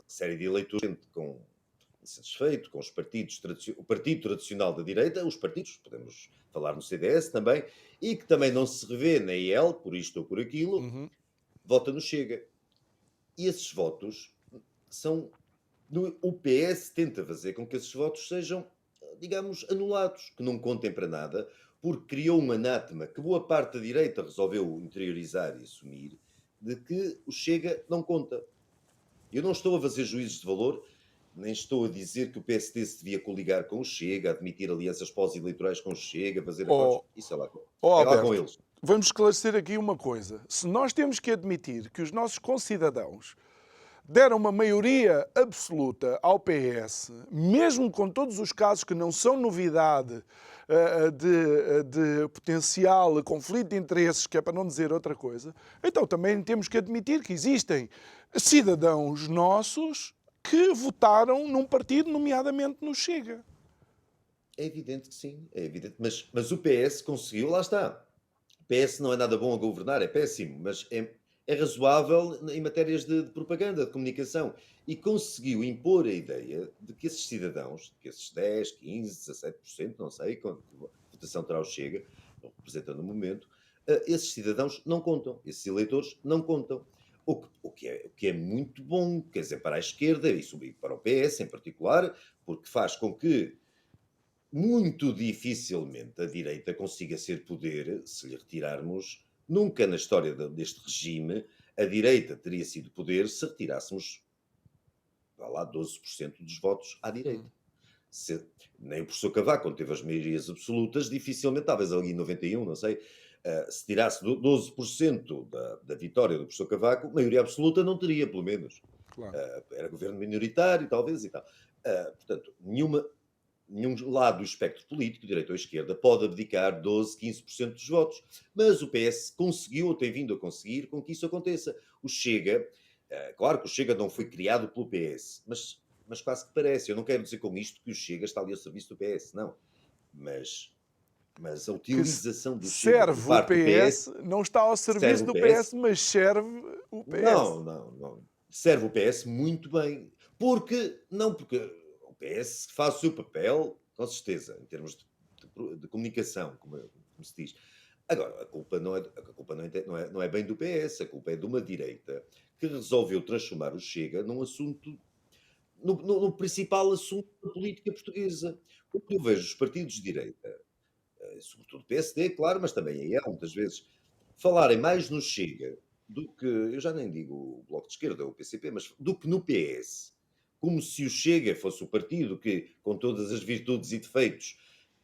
[SPEAKER 2] série de eleitores com insatisfeito com os partidos, o partido tradicional da direita, os partidos, podemos falar no CDS também, e que também não se revê na IEL, por isto ou por aquilo,
[SPEAKER 1] Uhum.
[SPEAKER 2] vota no Chega. E esses votos são... O PS tenta fazer com que esses votos sejam, digamos, anulados, que não contem para nada, porque criou um anátema que boa parte da direita resolveu interiorizar e assumir, de que o Chega não conta. Eu não estou a fazer juízos de valor, nem estou a dizer que o PSD se devia coligar com o Chega, admitir alianças pós-eleitorais com o Chega, fazer acordos.
[SPEAKER 1] Oh,
[SPEAKER 2] Isso
[SPEAKER 1] oh,
[SPEAKER 2] é lá com
[SPEAKER 1] Alberto,
[SPEAKER 2] eles.
[SPEAKER 1] vamos esclarecer aqui uma coisa. Se nós temos que admitir que os nossos concidadãos deram uma maioria absoluta ao PS, mesmo com todos os casos que não são novidade de potencial conflito de interesses, que é para não dizer outra coisa, então também temos que admitir que existem cidadãos nossos que votaram num partido, nomeadamente no Chega.
[SPEAKER 2] É evidente que sim, é evidente. Mas o PS conseguiu, lá está. O PS não é nada bom a governar, é péssimo, mas é razoável em matérias de propaganda, de comunicação. E conseguiu impor a ideia de que esses cidadãos, que esses 10, 15, 17%, não sei quanto votação terá o Chega, não representa no momento, esses cidadãos não contam, esses eleitores não contam. O que é muito bom, quer dizer, para a esquerda e para o PS em particular, porque faz com que muito dificilmente a direita consiga ser poder se lhe retirarmos. Nunca na história deste regime a direita teria sido poder se retirássemos, vá lá, 12% dos votos à direita. Nem o professor Cavaco, quando teve as maiorias absolutas, dificilmente, talvez ali em 91, não sei, se tirasse 12% da vitória do professor Cavaco, maioria absoluta não teria, pelo menos.
[SPEAKER 1] Claro.
[SPEAKER 2] Era governo minoritário, talvez, e tal. Portanto, nenhum lado do espectro político, direita ou esquerda, pode abdicar 12, 15% dos votos. Mas o PS conseguiu, ou tem vindo a conseguir, com que isso aconteça. O Chega, claro que o Chega não foi criado pelo PS, mas quase que parece. Eu não quero dizer com isto que o Chega está ali ao serviço do PS, não. Mas mas a
[SPEAKER 1] Que
[SPEAKER 2] utilização do Chega por
[SPEAKER 1] serve o
[SPEAKER 2] parte do PS
[SPEAKER 1] PS, não está ao
[SPEAKER 2] serve
[SPEAKER 1] serviço
[SPEAKER 2] o
[SPEAKER 1] do
[SPEAKER 2] PS.
[SPEAKER 1] PS, mas serve o PS.
[SPEAKER 2] Não, não, não. Serve o PS muito bem. Porque o PS faz o seu papel, com certeza, em termos de comunicação, como se diz. Agora, a culpa não é bem do PS, a culpa é de uma direita que resolveu transformar o Chega num assunto, no principal assunto da política portuguesa. Porque eu vejo os partidos de direita, sobretudo o PSD, claro, mas também a EL, muitas vezes, falarem mais no Chega do que, eu já nem digo o Bloco de Esquerda ou o PCP, mas do que no PS. Como se o Chega fosse o partido que, com todas as virtudes e defeitos,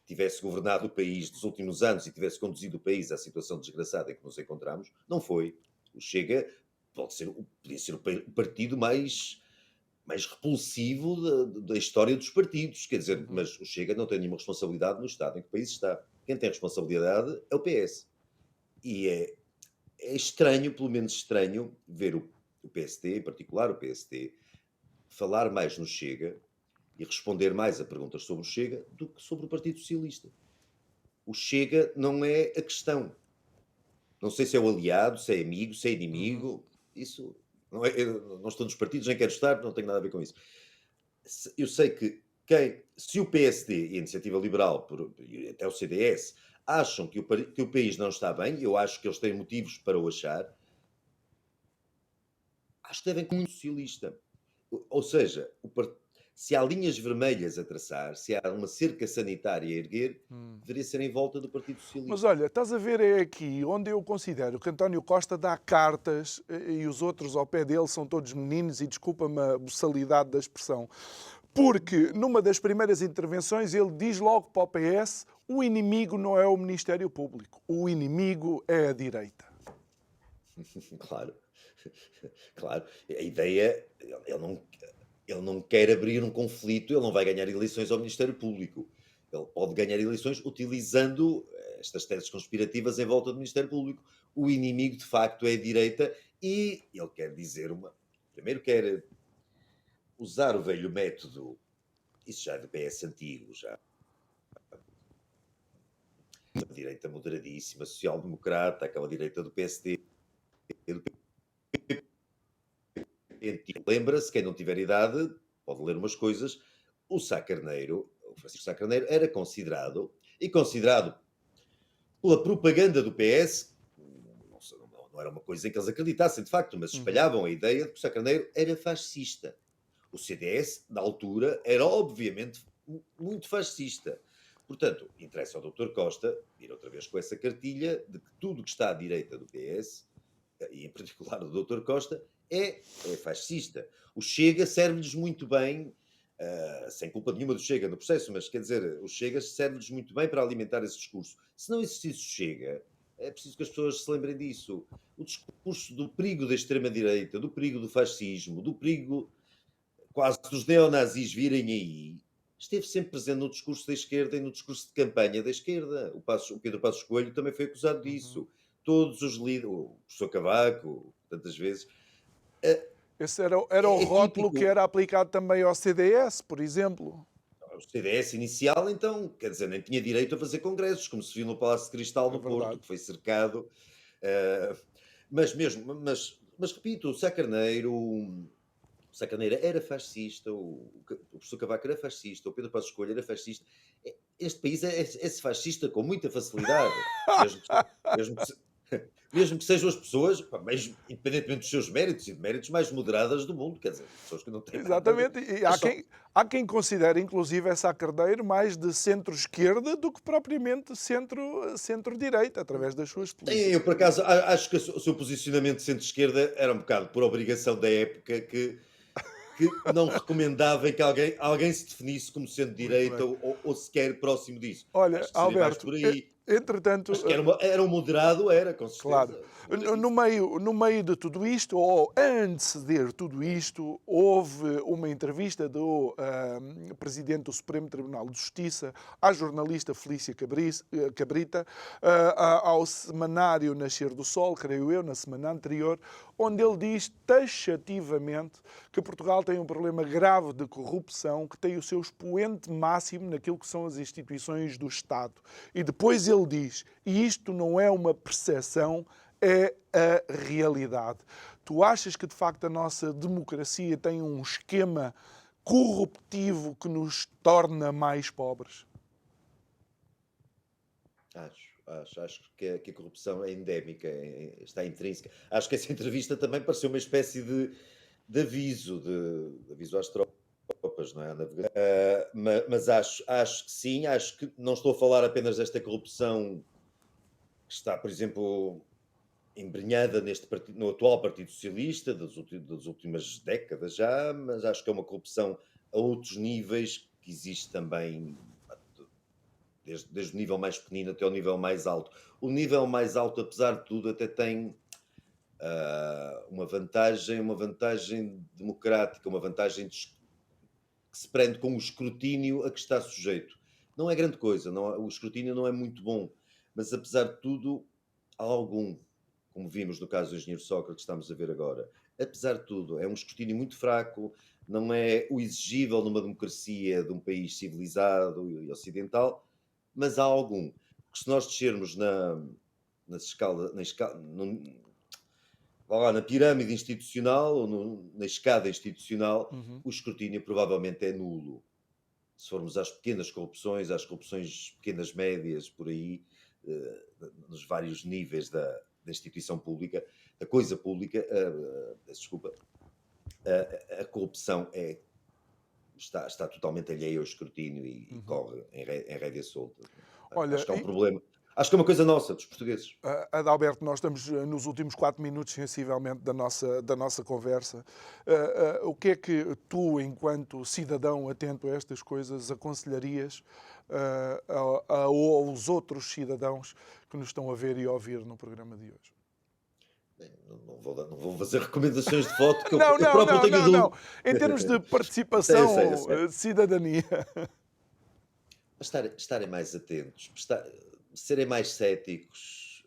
[SPEAKER 2] tivesse governado o país nos últimos anos e tivesse conduzido o país à situação desgraçada em que nos encontramos. Não foi. O Chega podia ser o partido mais repulsivo da história dos partidos. Quer dizer,
[SPEAKER 1] Uhum.
[SPEAKER 2] mas o Chega não tem nenhuma responsabilidade no Estado em que o país está. Quem tem responsabilidade é o PS. E é estranho, pelo menos estranho, ver o PSD, em particular o PSD, falar mais no Chega e responder mais a perguntas sobre o Chega do que sobre o Partido Socialista. O Chega não é a questão. Não sei se é o aliado, se é amigo, se é
[SPEAKER 1] Uhum.
[SPEAKER 2] inimigo. Isso não é, eu não estou nos partidos, nem quero estar, não tenho nada a ver com isso. Eu sei que se o PSD e a Iniciativa Liberal, e até o CDS, acham que o país não está bem, eu acho que eles têm motivos para o achar, acho que devem com muito socialista. Ou seja, se há linhas vermelhas a traçar, se há uma cerca sanitária a erguer,
[SPEAKER 1] Hum.
[SPEAKER 2] deveria ser em volta do Partido
[SPEAKER 1] Mas
[SPEAKER 2] Socialista.
[SPEAKER 1] olha, estás a ver, é aqui onde eu considero que António Costa dá cartas e os outros ao pé dele são todos meninos, e desculpa-me a boçalidade da expressão, porque numa das primeiras intervenções ele diz logo para o PS: o inimigo não é o Ministério Público, o inimigo é a direita.
[SPEAKER 2] Claro, claro. A ideia, ele não quer abrir um conflito, ele não vai ganhar eleições ao Ministério Público. Ele pode ganhar eleições utilizando estas teses conspirativas em volta do Ministério Público. O inimigo, de facto, é a direita e ele quer dizer uma. Primeiro, quer usar o velho método, isso já é do PS antigo, já. A direita moderadíssima, social-democrata, aquela direita do PSD, do lembra-se, quem não tiver idade, pode ler umas coisas. O Sá Carneiro, o Francisco Sá Carneiro, era considerado, e considerado pela propaganda do PS, não era uma coisa em que eles acreditassem de facto, mas
[SPEAKER 1] Uhum.
[SPEAKER 2] espalhavam a ideia de que o Sá Carneiro era fascista. O CDS, na altura, era obviamente muito fascista. Portanto, interessa ao Dr. Costa vir outra vez com essa cartilha de que tudo que está à direita do PS, e em particular do Dr. Costa, é fascista. O Chega serve-lhes muito bem, sem culpa nenhuma do Chega no processo, mas quer dizer, o Chega serve-lhes muito bem para alimentar esse discurso. Se não existisse o Chega, é preciso que as pessoas se lembrem disso. O discurso do perigo da extrema-direita, do perigo do fascismo, do perigo quase dos neonazis virem aí, esteve sempre presente no discurso da esquerda e no discurso de campanha da esquerda. O Pedro Passos Coelho também foi acusado
[SPEAKER 1] Uhum.
[SPEAKER 2] disso. Todos os líderes, o professor Cavaco, tantas vezes, é,
[SPEAKER 1] Esse era o
[SPEAKER 2] é
[SPEAKER 1] rótulo que
[SPEAKER 2] típico.
[SPEAKER 1] era aplicado também ao CDS, por exemplo.
[SPEAKER 2] O CDS inicial, então, quer dizer, nem tinha direito a fazer congressos, como se viu no Palácio de Cristal
[SPEAKER 1] É
[SPEAKER 2] no Porto,
[SPEAKER 1] verdade.
[SPEAKER 2] que foi cercado. eh, mas repito, o Sá Carneiro era fascista, o professor Cavaco era fascista, o Pedro Passos Coelho era fascista. Este país é fascista com muita facilidade, mesmo que, mesmo que, se- mesmo que sejam as pessoas, pá, independentemente dos seus méritos e de méritos mais moderadas do mundo, quer dizer, pessoas que não têm nada a ver.
[SPEAKER 1] Exatamente, e
[SPEAKER 2] Mas só,
[SPEAKER 1] há quem considere, inclusive, essa Carneiro mais de centro-esquerda do que propriamente centro-direita, através das suas
[SPEAKER 2] eu por
[SPEAKER 1] políticas.
[SPEAKER 2] acaso acho que o seu posicionamento de centro-esquerda era um bocado por obrigação da época que não recomendava que alguém se definisse como sendo
[SPEAKER 1] Muito
[SPEAKER 2] direita
[SPEAKER 1] bem.
[SPEAKER 2] ou sequer próximo disso.
[SPEAKER 1] Olha,
[SPEAKER 2] Acho que seria mais
[SPEAKER 1] Alberto,
[SPEAKER 2] por aí.
[SPEAKER 1] Entretanto,
[SPEAKER 2] Mas que era um moderado, era, com
[SPEAKER 1] claro.
[SPEAKER 2] certeza.
[SPEAKER 1] No meio de tudo isto, ou anteceder tudo isto, houve uma entrevista do Presidente do Supremo Tribunal de Justiça à jornalista Felícia Cabrita, ao semanário Nascer do Sol, creio eu, na semana anterior, onde ele diz taxativamente que Portugal tem um problema grave de corrupção, que tem o seu expoente máximo naquilo que são as instituições do Estado. E depois ele diz, e isto não é uma percepção, é a realidade. Tu achas que, de facto, a nossa democracia tem um esquema corruptivo que nos torna mais pobres?
[SPEAKER 2] Acho que a corrupção é endémica, está intrínseca. Acho que essa entrevista também pareceu uma espécie de aviso, de aviso às tropas, não é? Mas acho que sim, acho que não estou a falar apenas desta corrupção que está, por exemplo, embrenhada no atual Partido Socialista, das últimas décadas já, mas acho que é uma corrupção a outros níveis que existe também, desde o nível mais pequenino até o nível mais alto. O nível mais alto, apesar de tudo, até tem uma vantagem democrática, uma vantagem que se prende com o escrutínio a que está sujeito. Não é grande coisa, o escrutínio não é muito bom, mas apesar de tudo, há algum, como vimos no caso do engenheiro Sócrates, que estamos a ver agora. Apesar de tudo, é um escrutínio muito fraco, não é o exigível numa democracia de um país civilizado e ocidental, mas há algum. Porque se nós descermos na pirâmide institucional ou na escada institucional, o escrutínio provavelmente é nulo. Se formos às pequenas corrupções, às corrupções pequenas, médias, por aí, nos vários níveis da instituição pública, da coisa pública, desculpa, a corrupção está totalmente alheia ao escrutínio e corre em rédea solta.
[SPEAKER 1] Olha,
[SPEAKER 2] Acho que é um problema. Acho que é uma coisa nossa, dos portugueses.
[SPEAKER 1] Adalberto, nós estamos nos últimos 4 minutos, sensivelmente, da nossa conversa. O que é que tu, enquanto cidadão atento a estas coisas, aconselharias aos outros cidadãos que nos estão a ver e a ouvir no programa de hoje?
[SPEAKER 2] Bem, não vou fazer recomendações de voto, que
[SPEAKER 1] Não,
[SPEAKER 2] eu
[SPEAKER 1] não,
[SPEAKER 2] próprio
[SPEAKER 1] não,
[SPEAKER 2] tenho
[SPEAKER 1] não, não.
[SPEAKER 2] dúvida.
[SPEAKER 1] Em termos de
[SPEAKER 2] Eu sei, eu
[SPEAKER 1] participação,
[SPEAKER 2] sei.
[SPEAKER 1] cidadania.
[SPEAKER 2] Mas estarem mais atentos, serem mais céticos,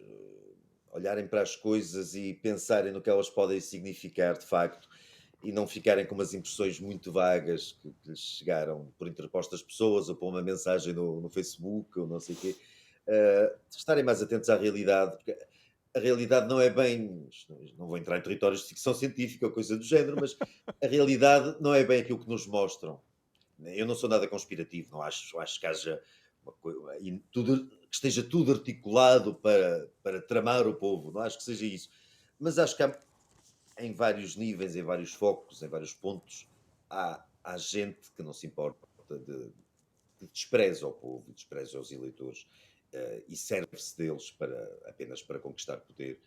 [SPEAKER 2] olharem para as coisas e pensarem no que elas podem significar de facto e não ficarem com umas impressões muito vagas que lhes chegaram por interpostas pessoas ou por uma mensagem no Facebook ou não sei o quê. Estarem mais atentos à realidade, porque a realidade não é bem. Não vou entrar em territórios de ficção científica ou coisa do género, mas a realidade não é bem aquilo que nos mostram. Eu não sou nada conspirativo, não acho que haja que esteja tudo articulado para tramar o povo, não acho que seja isso. Mas acho que em vários níveis, em vários focos, em vários pontos, há gente que não se importa de despreza ao povo, despreza aos eleitores e serve-se deles apenas para conquistar poder.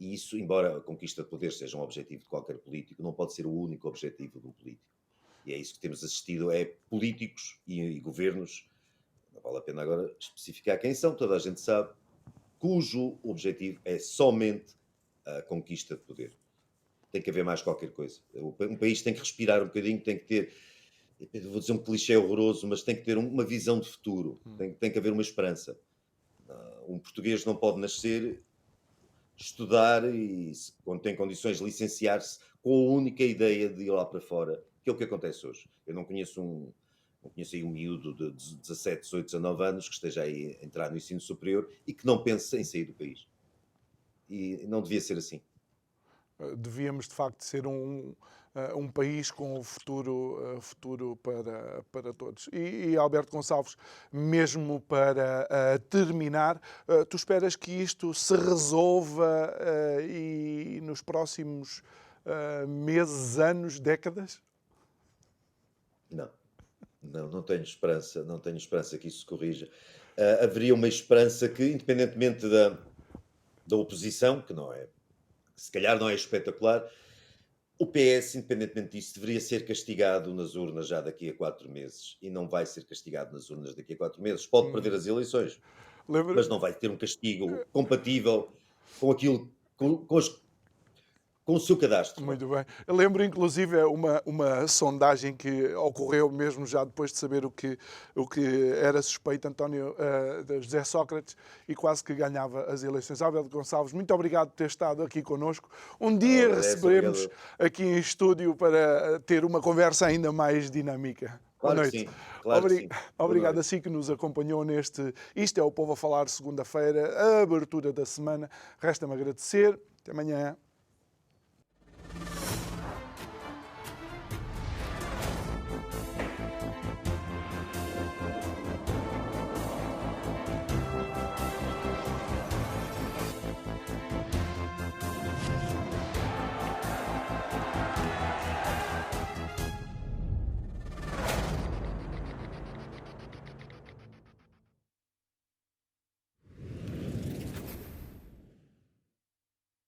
[SPEAKER 2] E isso, embora a conquista de poder seja um objetivo de qualquer político, não pode ser o único objetivo de um político. E é isso que temos assistido, é políticos e governos, não vale a pena agora especificar quem são, toda a gente sabe, cujo objetivo é somente a conquista de poder. Tem que haver mais qualquer coisa. Um país tem que respirar um bocadinho, tem que ter, vou dizer um clichê horroroso, mas tem que ter uma visão de futuro, tem que haver uma esperança. Um português não pode nascer, estudar e, quando tem condições, licenciar-se com a única ideia de ir lá para fora, que é o que acontece hoje. Eu não conheço aí um miúdo de 17, 18, 19 anos que esteja aí a entrar no ensino superior e que não pense em sair do país. E não devia ser assim.
[SPEAKER 1] Devíamos, de facto, ser um país com futuro para todos. E Alberto Gonçalves, mesmo para terminar, tu esperas que isto se resolva e nos próximos meses, anos, décadas?
[SPEAKER 2] Não tenho esperança, não tenho esperança que isso se corrija. Haveria uma esperança que, independentemente da oposição, que se calhar não é espetacular, o PS, independentemente disso, deveria ser castigado nas urnas já daqui a 4 meses e não vai ser castigado nas urnas daqui a 4 meses. Pode perder as eleições.
[SPEAKER 1] Lembra?
[SPEAKER 2] mas não vai ter um castigo compatível com aquilo, com o seu cadastro. Não é?
[SPEAKER 1] Muito bem. Eu lembro, inclusive, uma sondagem que ocorreu mesmo já depois de saber o que era suspeito António de José Sócrates e quase que ganhava as eleições. Alberto Gonçalves, muito obrigado por ter estado aqui connosco. Um
[SPEAKER 2] Não,
[SPEAKER 1] dia
[SPEAKER 2] agradeço,
[SPEAKER 1] receberemos
[SPEAKER 2] obrigado.
[SPEAKER 1] aqui em estúdio para ter uma conversa ainda mais dinâmica. Boa
[SPEAKER 2] Claro que
[SPEAKER 1] noite.
[SPEAKER 2] sim, claro que sim. Boa
[SPEAKER 1] Obrigado a
[SPEAKER 2] noite.
[SPEAKER 1] si que nos acompanhou neste Isto é o Povo a Falar, segunda-feira, a abertura da semana. Resta-me agradecer. Até amanhã.